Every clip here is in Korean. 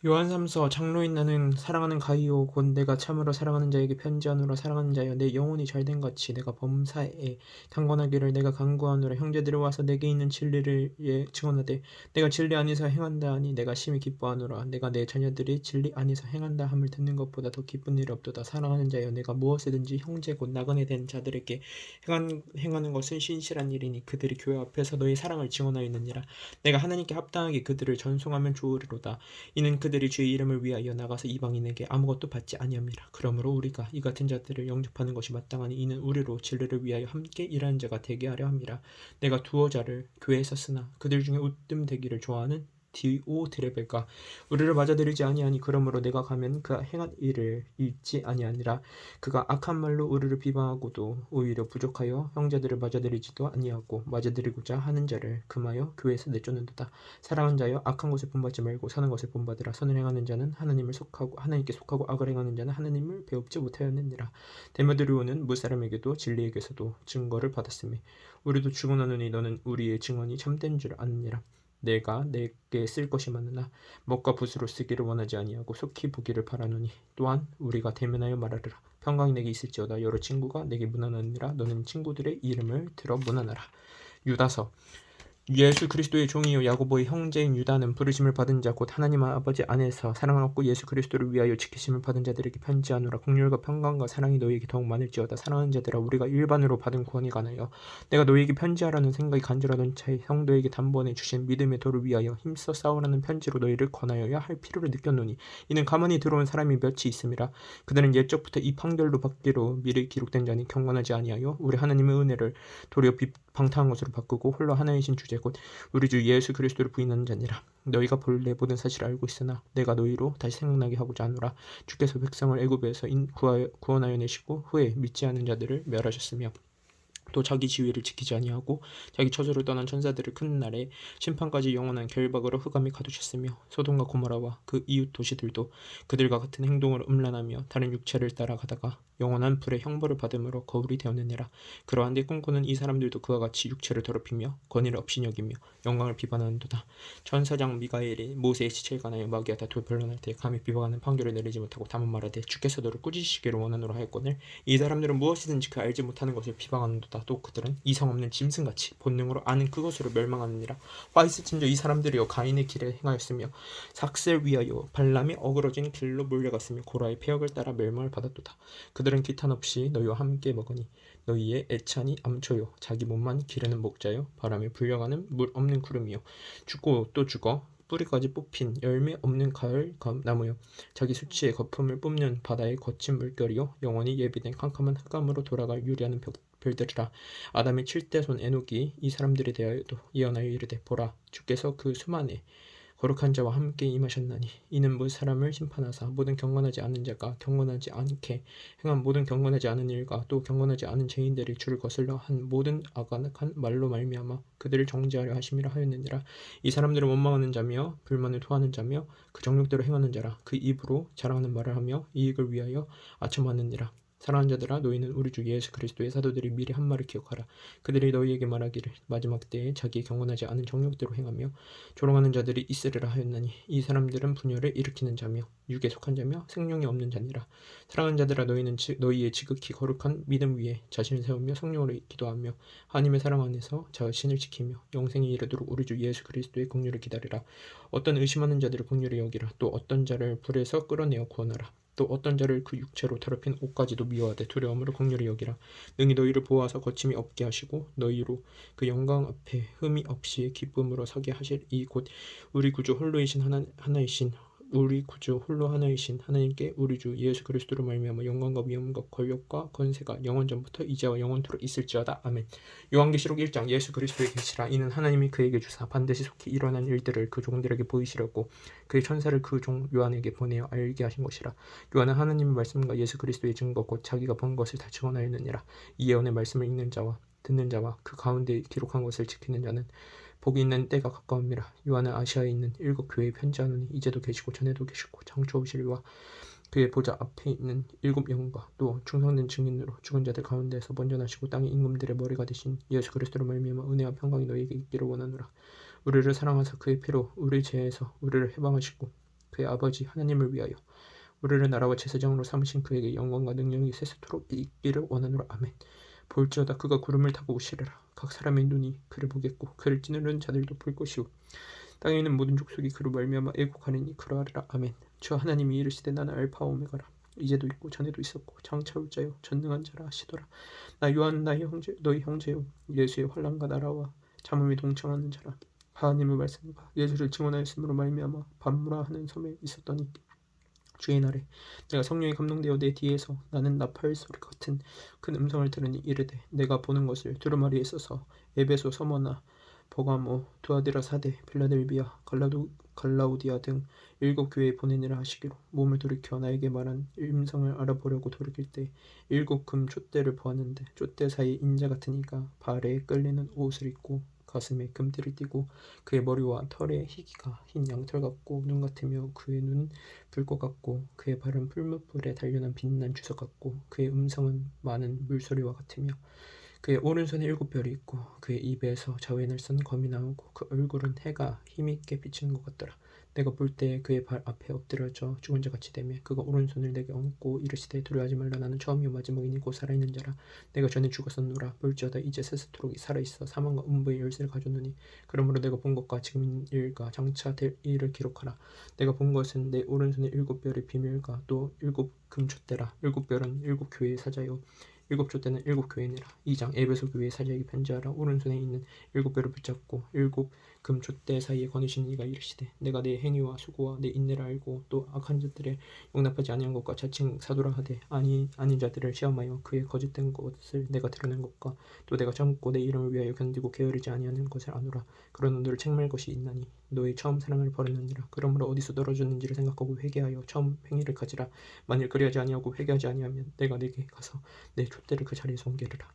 요한삼서 장로인 나는 사랑하는 가이오 곧 내가 참으로 사랑하는 자에게 편지하노라. 사랑하는 자여, 내 영혼이 잘된 같이 내가 범사에 강권하기를 내가 간구하노라. 형제들이 와서 내게 있는 진리를 증언하되 내가 진리 안에서 행한다 하니 내가 심히 기뻐하노라. 내가 내 자녀들이 진리 안에서 행한다 함을 듣는 것보다 더 기쁜 일이 없도다. 사랑하는 자여, 내가 무엇이든지 형제 곧 나그네 된 자들에게 행하는 것은 신실한 일이니 그들이 교회 앞에서 너희 사랑을 증언하였느니라. 내가 하나님께 합당하게 그들을 전송하면 좋으리로다. 이는 그들이 주의 이름을 위하여 나가서 이방인에게 아무것도 받지 아니함이라. 그러므로 우리가 이 같은 자들을 영접하는 것이 마땅하니 이는 우리로 진리를 위하여 함께 일하는 자가 되게 하려 함이라. 내가 두어 자를 교회에 썼으나 그들 중에 웃음되기를 좋아하는 디오드레벨과 우리를 맞아들이지 아니하니 그러므로 내가 가면 그가 행한 일을 잊지 아니하니라. 그가 악한 말로 우리를 비방하고도 오히려 부족하여 형제들을 맞아들이지도 아니하고 맞아들이고자 하는 자를 금하여 교회에서 내쫓는도다. 사랑하는 자여, 악한 것을 본받지 말고 선한 것을 본받으라. 선을 행하는 자는 하나님께 속하고 악을 행하는 자는 하나님을 배웁지 못하였느니라. 데메드리오는 무사람에게도 진리에게서도 증거를 받았으며 우리도 증언하노니 너는 우리의 증언이 참된 줄 아느니라. 내가 내게 쓸 것이 많으나 먹과 붓으로 쓰기를 원하지 아니하고 속히 보기를 바라노니 또한 우리가 대면하여 말하리라. 평강이 내게 있을지어다. 여러 친구가 내게 문안하느니라. 너는 친구들의 이름을 들어 문안하라. 유다서. 예수 그리스도의 종이요 야고보의 형제인 유다는 부르심을 받은 자 곧 하나님 아버지 안에서 사랑을 얻고 예수 그리스도를 위하여 지키심을 받은 자들에게 편지하노라. 긍휼과 평강과 사랑이 너희에게 더욱 많을지어다. 사랑하는 자들아, 우리가 일반으로 받은 구원에 관하여 내가 너희에게 편지하라는 생각이 간절하던 차에 성도에게 단번에 주신 믿음의 도를 위하여 힘써 싸우라는 편지로 너희를 권하여야 할 필요를 느꼈노니 이는 가만히 들어온 사람이 몇이 있음이라. 그들은 옛적부터 이 판결로 받기로 미리 기록된 자니 경건하지 아니하여 우리 하나님의 은혜를 도리어 방탕한 것으로 바꾸고 홀로 하나이신 주제 곧 우리 주 예수 그리스도를 부인하는 자니라. 너희가 본래 모든 사실을 알고 있으나 내가 너희로 다시 생각나게 하고자 하노라. 주께서 백성을 애굽에서 구원하여 내시고 후에 믿지 않은 자들을 멸하셨으며 또 자기 지위를 지키지 아니하고 자기 처소를 떠난 천사들을 큰 날에 심판까지 영원한 결박으로 흑암에 가두셨으며 소돔과 고모라와 그 이웃 도시들도 그들과 같은 행동으로 음란하며 다른 육체를 따라가다가 영원한 불의 형벌을 받음으로 거울이 되었느니라. 그러한데 꿈꾸는 이 사람들도 그와 같이 육체를 더럽히며 권위를 없이 여기며 영광을 비방하는도다. 천사장 미가엘이 모세의 지체에 관하여 마귀와 다투어 변론할 때 감히 비방하는 판결을 내리지 못하고 다만 말하되 주께서 너를 꾸짖으시기를 원하노라 하였거늘 이 사람들은 무엇이든지 그 알지 못하는 것을 비방하는도다. 또 그들은 이성 없는 짐승같이 본능으로 아는 그것으로 멸망하느니라. 화 있을진저 이 사람들이여 가인의 길에 행하였으며 삭슬 위하여 발람이 어그러진 길로 몰려갔으며 고라의 폐역을 따라 멸망을 받았도다. 그들은 기탄 없이 너희와 함께 먹으니 너희의 애찬이 암초요 자기 몸만 기르는 목자요 바람에 불려가는 물 없는 구름이요 죽고 또 죽어 뿌리까지 뽑힌 열매 없는 가을 나무요 자기 수치의 거품을 뿜는 바다의 거친 물결이요 영원히 예비된 캄캄한 흑암으로 돌아갈 유리하는 별들이라. 아담의 7대 손 에녹이 이 사람들에 대하여도 예언하여 이르되 보라, 주께서 그 수만에 거룩한 자와 함께 임하셨나니 이는 무 사람을 심판하사 모든 경건하지 않은 자가 경건하지 않게 행한 모든 경건하지 않은 일과 또 경건하지 않은 죄인들이 주를 거슬러 한 모든 악한 말로 말미암아 그들을 정죄하려 하심이라 하였느니라. 이 사람들은 원망하는 자며 불만을 토하는 자며 그 정욕대로 행하는 자라. 그 입으로 자랑하는 말을 하며 이익을 위하여 아첨하느니라. 사랑하는 자들아, 너희는 우리 주 예수 그리스도의 사도들이 미리 한 말을 기억하라. 그들이 너희에게 말하기를 마지막 때에 자기 경건하지 않은 정욕대로 행하며 조롱하는 자들이 있으리라 하였나니 이 사람들은 분열을 일으키는 자며 육에 속한 자며 생명이 없는 자니라. 사랑하는 자들아, 너희는 너희의 지극히 거룩한 믿음 위에 자신을 세우며 성령으로 기도하며 하나님의 사랑 안에서 자신을 지키며 영생에 이르도록 우리 주 예수 그리스도의 긍휼을 기다리라. 어떤 의심하는 자들을 긍휼히 여기라. 또 어떤 자를 불에서 끌어내어 구원하라. 또 어떤 자를 그 육체로 더럽힌 옷까지도 미워하되 두려움으로 긍휼히 여기라. 능히 너희를 보호하사 거침이 없게 하시고 너희로 그 영광 앞에 흠이 없이 기쁨으로 서게 하실 이 곧 우리 구주 홀로이신 하나이신 우리 구주 홀로 하나이신 하나님께 우리 주 예수 그리스도로 말미암아 영광과 위엄과 권력과 권세가 영원 전부터 이제와 영원토록 있을지어다. 아멘. 요한계시록 1장. 예수 그리스도의 계시라. 이는 하나님이 그에게 주사 반드시 속히 일어난 일들을 그 종들에게 보이시려고 그의 천사를 그 종 요한에게 보내어 알게 하신 것이라. 요한은 하나님의 말씀과 예수 그리스도의 증거 곧 자기가 본 것을 다 증언하였느니라. 이 예언의 말씀을 읽는 자와 듣는 자와 그 가운데 기록한 것을 지키는 자는 복이 있는 때가 가까움이라. 요한은 아시아에 있는 7교회에 편지하노니 이제도 계시고 전에도 계시고 장차 오실 이와 그의 보좌 앞에 있는 7영과 또 충성된 증인으로 죽은 자들 가운데서 먼저 나시고 땅의 임금들의 머리가 되신 예수 그리스도로 말미암아 은혜와 평강이 너희에게 있기를 원하노라. 우리를 사랑하사 그의 피로 우리 죄에서 우리를 해방하시고 그의 아버지 하나님을 위하여 우리를 나라와 제사장으로 삼으신 그에게 영광과 능력이 세세토록 있기를 원하노라. 아멘. 볼지어다 그가 구름을 타고 오시리라. 각 사람의 눈이 그를 보겠고 그를 찌르는 자들도 볼 것이요 땅에 있는 모든 족속이 그로 말미암아 애곡하리니 그러하리라. 아멘. 주 하나님이 이르시되 나는 알파와 오메가라. 이제도 있고 전에도 있었고 장차 올 자요 전능한 자라 하시더라. 나 요한은 나의 형제 너희 형제요 예수의 환난과 나라와 잠음이 동청하는 자라. 하나님의 말씀과 예수를 증언하였으므로 말미암아 밤무라 하는 섬에 있었더니 주의 날에 내가 성령에 감동되어 내 뒤에서 나는 나팔 소리 같은 큰 음성을 들으니 이르되 내가 보는 것을 두루마리에 써서 에베소, 서머나, 버가모, 두아디라, 사대, 빌라델비아, 갈라우디아 등 7교회에 보내니라 하시기로 몸을 돌이켜 나에게 말한 음성을 알아보려고 돌이킬 때 7금 촛대를 보았는데 촛대 사이에 인자 같은 이가 발에 끌리는 옷을 입고 가슴에 금띠를 띠고 그의 머리와 털에 희기가 흰 양털 같고 눈 같으며 그의 눈은 불꽃 같고 그의 발은 풀무불에 단련한 빛난 주석 같고 그의 음성은 많은 물소리와 같으며 그의 오른손에 7별이 있고 그의 입에서 좌우에 날선 검이 나오고 그 얼굴은 해가 힘있게 비치는 것 같더라. 내가 볼 때 그의 발 앞에 엎드려져 죽은 자같이 되매 그가 오른손을 내게 얹고 이르시되 두려워하지 말라. 나는 처음이요 마지막이니 곧 살아있는 자라. 내가 전에 죽었었노라. 볼지어다 이제 세세토록 살아있어 사망과 음부의 열쇠를 가졌노니 그러므로 내가 본 것과 지금 있는 일과 장차 될 일을 기록하라. 내가 본 것은 내 오른손에 7별의 비밀과 또 7금촛대라. 7별은 7교회의 사자요 7촛대는 7교회니라. 2장 에베소 교회의 사자에게 편지하라. 오른손에 있는 7별을 붙잡고 7금촛대 사이에 거느신 이가 이르시되 내가 내 행위와 수고와 내 인내를 알고 또 악한 자들의 용납하지 아니한 것과 자칭 사도라 하되 아닌 자들을 시험하여 그의 거짓된 것을 내가 드러낸 것과 또 내가 참고 내 이름을 위하여 견디고 게으르지 아니하는 것을 아노라. 그러나 너를 책망할 것이 있나니 너의 처음 사랑을 버렸느니라. 그러므로 어디서 떨어졌는지를 생각하고 회개하여 처음 행위를 가지라. 만일 그리하지 아니하고 회개하지 아니하면 내가 내게 가서 내 촛대를 그 자리에서 옮기리라.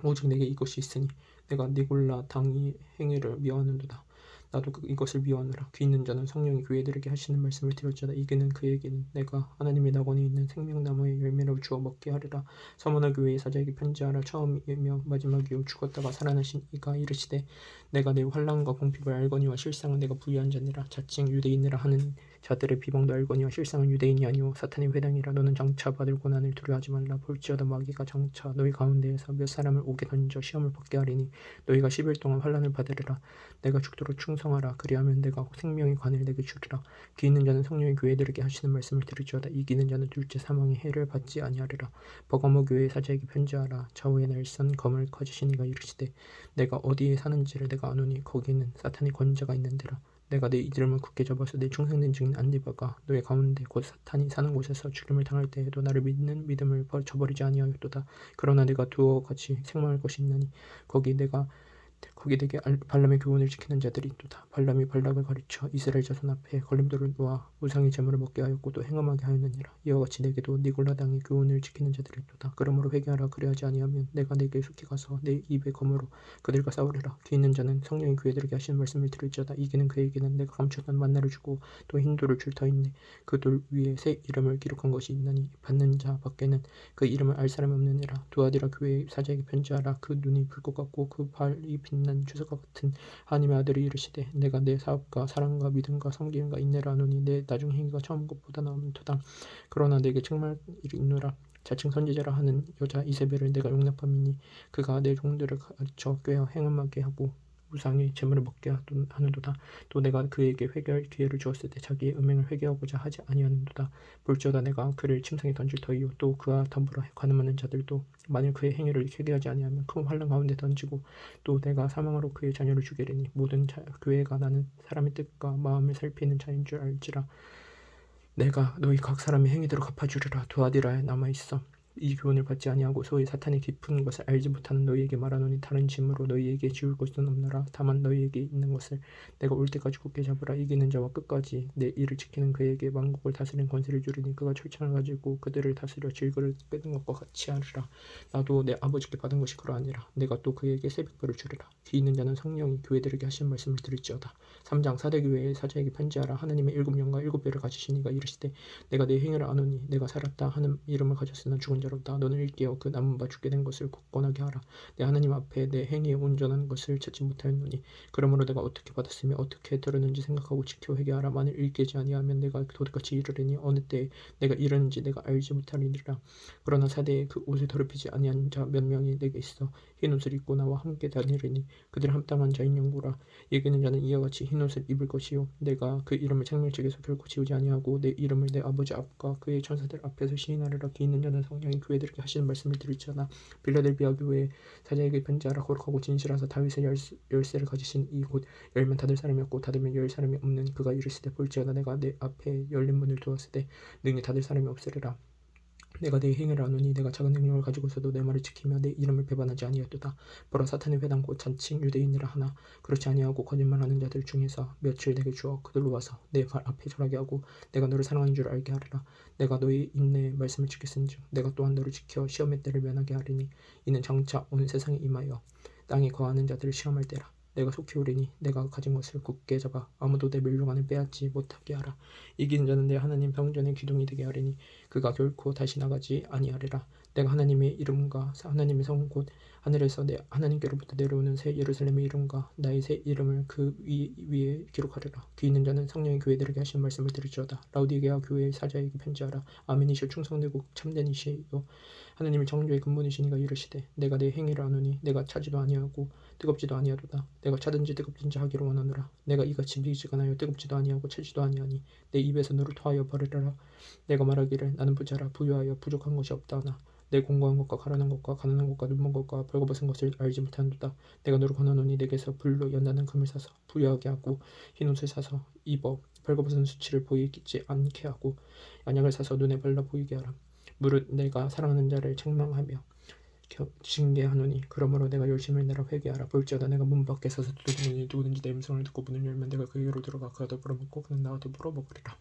오직 내게 이것이 있으니 내가 니골라 당의 행위를 미워하는도다. 나도 이것을 미워하노라. 귀 있는 자는 성령이 교회들에게 하시는 말씀을 들을지어다. 이기는 그에게는 내가 하나님의 낙원에 있는 생명나무의 열매를 주어 먹게 하리라. 서머나 교회의 사자에게 편지하라. 처음이며 마지막이요 죽었다가 살아나신 이가 이르시되 내가 내 환난과 공핍을 알거니와 실상은 내가 부유한 자니라. 자칭 유대인이라 하는 자들의 비방도 알거니와 실상은 유대인이 아니오 사탄의 회당이라. 너는 장차 받을 고난을 두려워하지 말라. 볼지어다 마귀가 장차 너희 가운데에서 몇 사람을 오게 던져 시험을 받게 하리니 너희가 10일 동안 환난을 받으리라. 내가 죽도록 충성하라. 그리하면 내가 생명의 관을 내게 주리라. 귀 있는 자는 성령의 교회들에게 하시는 말씀을 들을지어다. 이기는 자는 둘째 사망의 해를 받지 아니하리라. 버가모 교회의 사자에게 편지하라. 좌우에 날선 검을 가지신 이가 이르시되 내가 어디에 사는지를 내가 아노니 거기에는 사탄의 권자가 있는데라. 내가 내 이름을 굳게 잡아서 내 충성된 증인 안디바가 너의 가운데 곧 사탄이 사는 곳에서 죽임을 당할 때에도 나를 믿는 믿음을 저버리지 아니하였도다. 그러나 내가 두어 같이 생망할 것이 있나니 거기 내게 발람의 교훈을 지키는 자들이 있도다. 발람이 발락을 가르쳐 이스라엘 자손 앞에 걸림돌을 놓아 우상의 제물을 먹게 하였고 또 행음하게 하였느니라. 이와 같이 내게도 니골라 당의 교훈을 지키는 자들이 있도다. 그러므로 회개하라. 그리하지 아니하면 내가 내게 속히 가서 내 입의 검으로 그들과 싸우리라. 귀 있는 자는 성령의 교회들에게 하시는 말씀을 들을지어다. 이기는 그에게는 내가 감추었던 만나를 주고 또 흰 돌을 줄 터있네. 그 돌 위에 새 이름을 기록한 것이 있나니 받는 자 밖에는 그 이름을 알 사람이 없느니라. 두아디라 교회의 사자에게 편지하라. 그 눈이 불꽃 같고 그 발이 빛난 주석과 같은 하나님의 아들이 이르시되 내가 내 사업과 사랑과 믿음과 섬김과 인내를 아노니 내 나중 행위가 처음 것보다 나음도다. 그러나 내게 책망을 있노라. 자칭 선지자라 하는 여자 이세벨을 내가 용납함이니 그가 내 종들을 가르쳐 꾀어 행음하게 하고 우상의 제물을 먹게 하는도다. 또 내가 그에게 회개할 기회를 주었을 때 자기의 음행을 회개하고자 하지 아니하는도다. 볼지어다 내가 그를 침상에 던질 터이요 또 그와 더불어 관음하는 자들도 만일 그의 행위를 회개하지 아니하면 큰 환란 가운데 던지고 또 내가 사망으로 그의 자녀를 죽이리니 모든 교회가 나는 사람의 뜻과 마음을 살피는 자인 줄 알지라. 내가 너희 각 사람의 행위대로 갚아주리라. 두아디라에 남아있어 이 교훈을 받지 아니하고 소위 사탄의 깊은 것을 알지 못하는 너희에게 말하노니 다른 짐으로 너희에게 지울 것은 없노라. 다만 너희에게 있는 것을 내가 올 때까지 굳게 잡으라. 이기는 자와 끝까지 내 일을 지키는 그에게 만국을 다스리는 권세를 주리니 그가 철창을 가지고 그들을 다스려 질그를 빼는 것과 같이 하리라. 나도 내 아버지께 받은 것이 그러하니라. 내가 또 그에게 새벽별을 주리라. 귀 있는 자는 성령이 교회들에게 하신 말씀을 들을지어다. 3장 사대교회의 사자에게 편지하라. 하나님의 7영과 7별을 가지신 이가 이르시되 내가 내 행위를 아노니 내가 살았다 하는 이름을 가졌으나 죽은 자로다. 너는 일깨어 그 남은 바 죽게 된 것을 굳건하게 하라. 내 하나님 앞에 내 행위에 온전한 것을 찾지 못하였노니 그러므로 내가 어떻게 받았으며 어떻게 들었는지 생각하고 지켜 회개하라. 만일 일깨지 아니하면 내가 도둑같이 이르리니 어느 때에 내가 이르는지 내가 알지 못하리니라. 그러나 사대에 그 옷을 더럽히지 아니한 자 몇 명이 내게 있어 흰 옷을 입고 나와 함께 다니리니 그들 합당한 자인 영구라. 이기는 자는 이와 같이 흰 옷을 입을 것이요 내가 그 이름을 생명책에서 결코 지우지 아니하고 내 이름을 내 아버지 앞과 그의 천사들 앞에서 시인하리라. 귀 있는 자는 성령이 교회들에게 하시는 말씀을 들을지어다. 빌라델비아 교회의 사자에게 편지하라. 거룩하고 진실하사 다윗의 열쇠를 가지신 이 곧 열면 닫을 사람이 없고 닫으면 열 사람이 없는 그가 이르시되 볼지어다 내가 내 앞에 열린 문을 두었을 때 능히 닫을 사람이 없으리라. 내가 내 행위를 아노니 내가 작은 능력을 가지고서도 내 말을 지키며 내 이름을 배반하지 아니하도다. 보라 사탄의 회당 곧 자칭 유대인이라 하나 그렇지 아니하고 거짓말하는 자들 중에서 며칠 내게 주어 그들로 와서 내 발 앞에 절하게 하고 내가 너를 사랑하는 줄 알게 하리라. 내가 너희 인내의 말씀을 지켰은즉 내가 또한 너를 지켜 시험의 때를 면하게 하리니 이는 장차 온 세상에 임하여 땅에 거하는 자들을 시험할 때라. 내가 속히 오리니 내가 가진 것을 굳게 잡아 아무도 내 멸류관을 빼앗지 못하게 하라. 이기는 자는 내 하나님 성전의 기둥이 되게 하리니 그가 결코 다시 나가지 아니하리라. 내가 하나님의 이름과 하나님의 성 곧 하늘에서 내 하나님께로부터 내려오는 새 예루살렘의 이름과 나의 새 이름을 그 위에 기록하리라. 귀 있는 자는 성령의 교회들에게 하시는 말씀을 들을지어다. 라우디게아 교회의 사자에게 편지하라. 아멘이시오 충성되고 참된 이시요 하나님의 창조의 근본이시니가 이르시되 내가 내 행위를 아노니 내가 차지도 아니하고 뜨겁지도 아니하도다. 내가 차든지 뜨겁든지 하기를 원하노라. 내가 이같이 미지근하여 뜨겁지도 아니하고 차지도 아니하니 내 입에서 너를 토하여 버리라. 내가 말하기를 나는 부자라 부유하여 부족한 것이 없다 하나 내 공고한 것과 가련한 것과 가난한 것과 눈먼 것과 벌거벗은 것을 알지 못하는도다. 내가 너를 권하노니 내게서 불로 연단한 금을 사서 부유하게 하고 흰 옷을 사서 입어 벌거벗은 수치를 보이지 않게 하고 안약을 사서 눈에 발라 보이게 하라. 무릇 내가 사랑하는 자를 책망하며 징계하노니 그러므로 내가 열심을 내라 회개하라. 볼지어다 내가 문 밖에 서서 두드리니 누구든지 내 음성을 듣고 문을 열면 내가 그에게로 들어가 그와 더불어 먹고 그는 나와 더불어 먹으리라.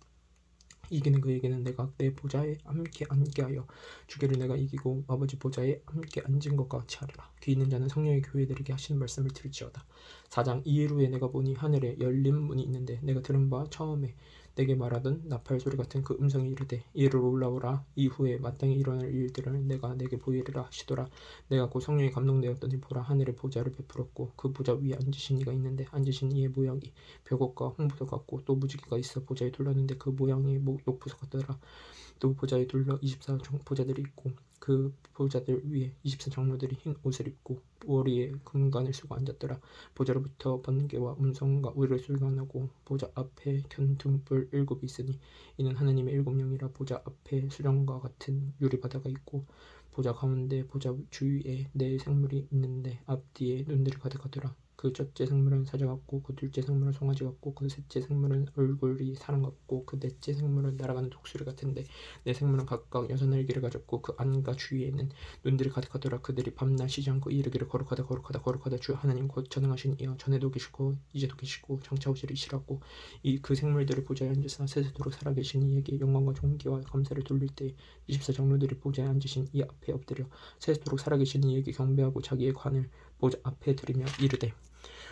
이기는 그에게는 내가 내 보좌에 함께 앉게 하여 주기를. 내가 이기고 아버지 보좌에 함께 앉은 것과 같이 하리라. 귀 있는 자는 성령의 교회들에게 하시는 말씀을 들을지어다. 4장 이일 후에 내가 보니 하늘에 열린 문이 있는데 내가 들은 바 처음에 내게 말하던 나팔 소리 같은 그 음성이 이르되 이리로 올라오라. 이후에 마땅히 일어날 일들을 내가 내게 보이리라 하시더라. 내가 곧 성령에 감동되었더니 보라 하늘에 보좌를 베풀었고 그 보좌 위에 앉으신 이가 있는데 앉으신 이의 모양이 벽옥과 홍보석 같고 또 무지개가 있어 보좌에 둘렀는데 그 모양이 녹보석 같더라. 또 보좌에 둘러 24보좌들이 있고 그 보좌들 위에 24장로들이 흰 옷을 입고 머리에 금관을 쓰고 앉았더라. 보좌로부터 번개와 음성과 우레소리가 나고 보좌 앞에 켠 등불 7이 있으니 이는 하나님의 7영이라. 보좌 앞에 수정과 같은 유리바다가 있고 보좌 가운데 보좌 주위에 네 생물이 있는데 앞뒤에 눈들이 가득하더라. 그 첫째 생물은 사자 같고 그 둘째 생물은 송아지 같고 그 셋째 생물은 얼굴이 사람 같고 그 넷째 생물은 날아가는 독수리 같은데 네 생물은 각각 6날개를 가졌고 그 안과 주위에는 눈들이 가득하더라. 그들이 밤낮 쉬지 않고 이르기를 거룩하다 거룩하다 거룩하다 주 하나님 곧 전능하신 이여 전에도 계시고 이제도 계시고 장차 오시리시라고. 이 그 생물들을 보좌에 앉으사 세세토록 살아계신 이에게 영광과 존귀와 감사를 돌릴 때 24장로들이 보좌에 앉으신 이 앞에 엎드려 세세토록 살아계신 이에게 경배하고 자기의 관을 보좌 앞에 들이며 이르되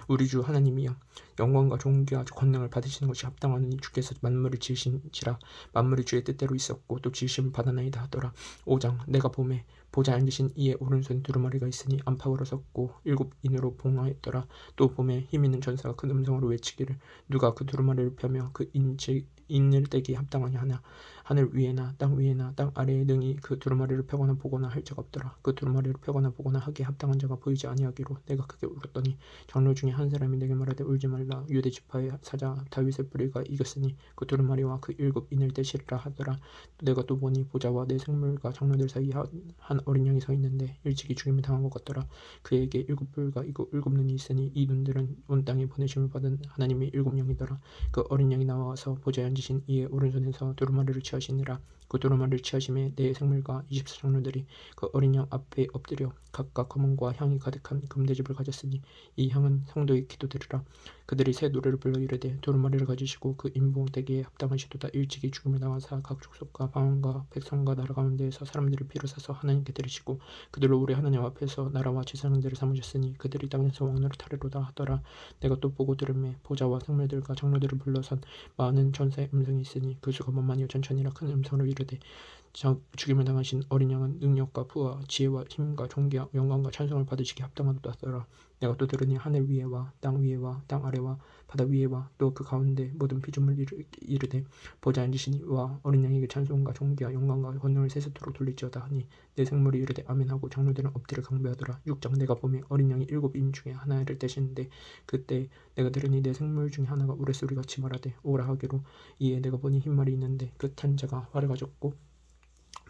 우리 주 하나님이여 영광과 존귀와 권능을 받으시는 것이 합당하노니 주께서 만물을 지으신지라. 만물이 주의 뜻대로 있었고 또 지으심을 받아나이다 하더라. 5장 내가 보매 보좌에 앉으신 이의 오른손 두루마리가 있으니 안팎으로 섰고 7인으로 봉하였더라. 또 보매 힘있는 전사가 큰 음성으로 외치기를 누가 그 두루마리를 펴며 그 인을 떼기 합당하냐 하나 하늘 위에나 땅 위에나 땅 아래에 능히 그 두루마리를 펴거나 보거나 할 자가 없더라. 그 두루마리를 펴거나 보거나 하기에 합당한 자가 보이지 아니하기로 내가 크게 울었더니 장로 중에 한 사람이 내게 말하되 울지 말라. 유대 지파의 사자 다윗의 뿌리가 이겼으니 그 두루마리와 그 7인을 떼시리라 하더라. 내가 또 보니 보좌와 내 생물과 장로들 사이에 한 어린 양이 서 있는데 일찍이 죽임을 당한 것 같더라. 그에게 7뿔과 7눈이 있으니 이 눈들은 온 땅에 보내심을 받은 하나님의 7영이더라. 그 어린 양이 나와서 보좌에 앉으신 이의 오른손에서 두루마리를 취하시니라. 그 두루마리를 취하심에 내 생물과 24장로들이 그 어린 양 앞에 엎드려 각각 검은과 향이 가득한 금대접을 가졌으니 이 향은 성도의 기도들이라. 그들이 새 노래를 불러 이르되 두루마리를 가지시고 그 인봉대기에 합당하시도다. 일찍이 죽음을 당하사 각 족속과 방언과 백성과 나라 가운데에서 사람들을 피로 사서 하나님께 드리시고 그들로 우리 하나님 앞에서 나라와 제사장들을 삼으셨으니 그들이 땅에서 왕노를 타리로다 하더라. 내가 또 보고 들음에 보좌와 생물들과 장로들을 불러선 많은 천사의 음성이 있으니 그 수가 만만이요 천천이라 큰 음성으로 이르되 죽임을 당하신 어린 양은 능력과 부와 지혜와 힘과 존귀와 영광과 찬송을 받으시기 합당하도다. 내가 또 들으니 하늘 위에와 땅 위에와 땅 아래와 바다 위에와 또 그 가운데 모든 피조물 이르되 보좌 앉으신 이와 어린 양에게 찬송과 존귀와 영광과 권능을 세세토록 돌릴지어다 하니 내 생물이 이르되 아멘하고 장로들은 엎드려 경배하더라. 6장 내가 보매 어린 양이 7인 중에 하나를 떼시는데 그때 내가 들으니 내 생물 중에 하나가 우레소리같이 말하되 오라 하기로 이에 내가 보니 흰말이 있는데 그 탄 자가 활을 가졌고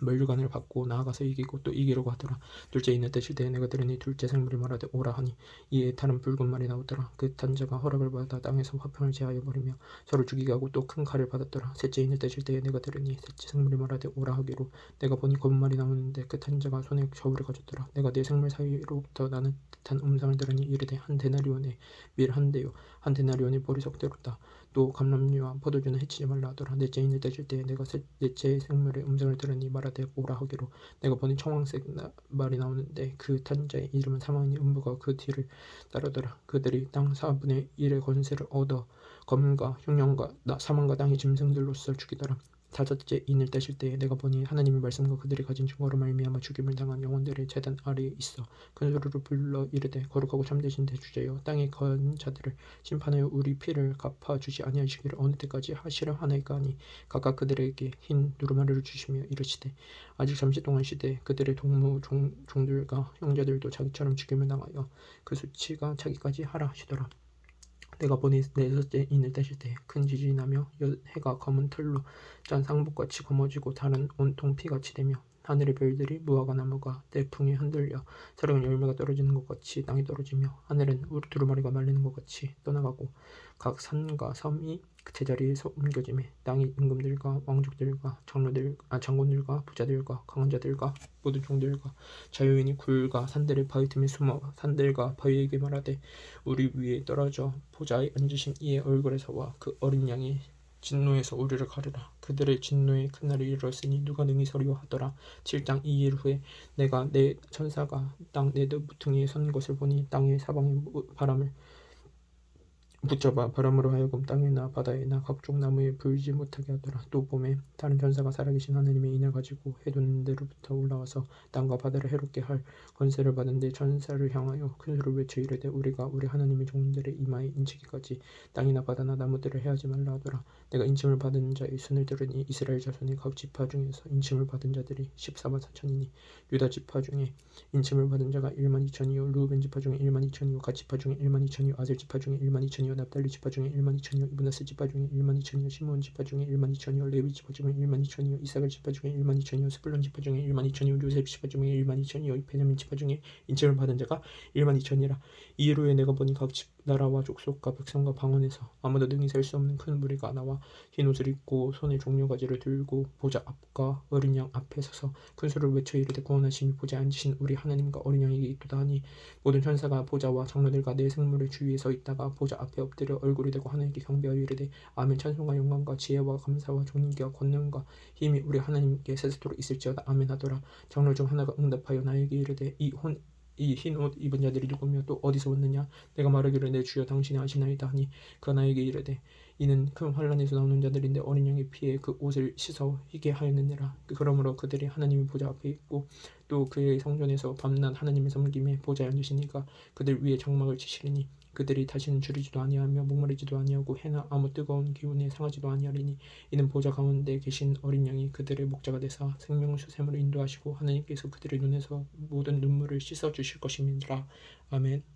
면류관을 받고 나아가서 이기고 또 이기려고 하더라. 둘째 있는 때실 때에 내가 들으니 둘째 생물이 말하되 오라 하니 이에 다른 붉은 말이 나오더라. 그 탄자가 허락을 받아 땅에서 화평을 제하여 버리며 서로 죽이게 하고 또 큰 칼을 받았더라. 셋째 있는 때실 때에 내가 들으니 셋째 생물이 말하되 오라 하기로 내가 보니 검은 말이 나오는데 그 탄자가 손에 저울을 가졌더라. 내가 네 생물 사이로부터 나는 듯한 음성을 들으니 이르되 한 데나리온의 밀 한 대요 한 데나리온의 보리 석대로다. 또 감람류와 포도주는 해치지 말라 하더라. 넷째 인을 떼실 때에 내가 넷째 생물의 음성을 들으니 말하되 오라 하기로 내가 보니 청황색 말이 나오는데 그 탄자의 이름은 사망이니 음부가 그 뒤를 따르더라. 그들이 땅 4분의 1의 권세를 얻어 검과 흉년과 사망과 땅의 짐승들로서 죽이더라. 다섯째 인을 떼실 때에 내가 보니 하나님의 말씀과 그들이 가진 증거로 말미암아 죽임을 당한 영혼들의 제단 아래에 있어 큰 소리로 불러 이르되 거룩하고 참되신 대주제여 땅에 거한 자들을 심판하여 우리 피를 갚아주지 아니하시기를 어느 때까지 하시려 하나이까 하니 각각 그들에게 흰 두루마리를 주시며 이르시되 아직 잠시 동안 시되 그들의 동무 종들과 형제들도 자기처럼 죽임을 당하여 그 수치가 자기까지 하라 하시더라. 내가 보니 네섯째 인을 떼실 때 큰 지진이 나며 해가 검은 털로 짠 상복같이 검어지고 달은 온통 피같이 되며 하늘의 별들이 무화과 나무가 대풍에 흔들려 새로운 열매가 떨어지는 것 같이 땅에 떨어지며 하늘은 두루마리가 말리는 것 같이 떠나가고 각 산과 섬이 제자리에서 옮겨지며 땅의 임금들과 왕족들과 장군들과 부자들과 강한 자들과 모든 종들과 자유인이 굴과 산들의 바위 틈에 숨어 산들과 바위에게 말하되 우리 위에 떨어져 보좌에 앉으신 이의 얼굴에서와 그 어린 양의 진노에서 우리를 가르라. 그들의 진노의 큰 날이 이르렀으니 누가 능히 서리요 하더라. 7장 2일 후에 내가 내 천사가 땅 네 모퉁이에 선 것을 보니 땅의 사방의 바람을 붙잡아 바람으로 하여금 땅에나 바다에나 각종 나무에 불지 못하게 하더라. 또 봄에 다른 천사가 살아계신 하나님의 인을 가지고 해돋는 데로부터 올라와서 땅과 바다를 해롭게 할 권세를 받은 데 천사를 향하여 큰 소리를 외쳐 이르되 우리가 우리 하나님의 종들의 이마에 인치기까지 땅이나 바다나 나무들을 해하지 말라 하더라. 내가 인침을 받은 자의 순을 들으니 이스라엘 자손의 각 지파 중에서 인침을 받은 자들이 14만 4천이니 유다 지파 중에 인침을 받은 자가 1만 2천이요 루벤 지파 중에 1만 2천이요 갓 지파 중에 1만 2천이요 아셀 지파 중에 1만 2천이요 납달리 지파 중에 1만 2천이요 이브나스 지파 중에 1만 2천이요 시므온 지파 중에 1만 2천이요 레위 지파 중에 1만 2천이요 이사갈 지파 중에 1만 2천이요 스불론 지파 중에 1만 2천이요 요셉 지파 중에 1만 2천이요 베냐민 지파 중에 인침을 받은 자가 1만 2천이라. 이일 후에 내가 보니 각 나라와 족속과 백성과 방언에서 아무도 능히 셀 수 없는 큰 무리가 나와 흰 옷을 입고 손에 종려가지를 들고 보좌 앞과 어린 양 앞에 서서 큰 소리를 외쳐 이르되 구원하심이 보좌에 앉으신 우리 하나님과 어린 양에게 있도다 하니 모든 천사가 보좌와 장로들과 네 생물의 주위에 서 있다가 보좌 앞에 엎드려 얼굴이 되고 하나님께 경배하여 이르되 아멘. 찬송과 영광과 지혜와 감사와 존귀와 권능과 힘이 우리 하나님께 세세토록 있을지어다 아멘 하더라. 장로 중 하나가 응답하여 나에게 이르되 이 흰 옷 입은 자들이 누구며 또 어디서 왔느냐. 내가 말하기를 내 주여 당신이 아시나이다 하니 그가 나에게 이르되 이는 큰 환란에서 나오는 자들인데 어린 양의 피에 그 옷을 씻어 희게 하였느니라. 그러므로 그들이 하나님의 보좌 앞에 있고 또 그의 성전에서 밤낮 하나님의 섬김에 보좌에 앉으시니까 그들 위에 장막을 치시리니 그들이 다시는 줄이지도 아니하며 목마르지도 아니하고 해나 아무 뜨거운 기운에 상하지도 아니하리니 이는 보좌 가운데 계신 어린 양이 그들의 목자가 되사 생명수 샘으로 인도하시고 하나님께서 그들의 눈에서 모든 눈물을 씻어 주실 것임이니라. 아멘.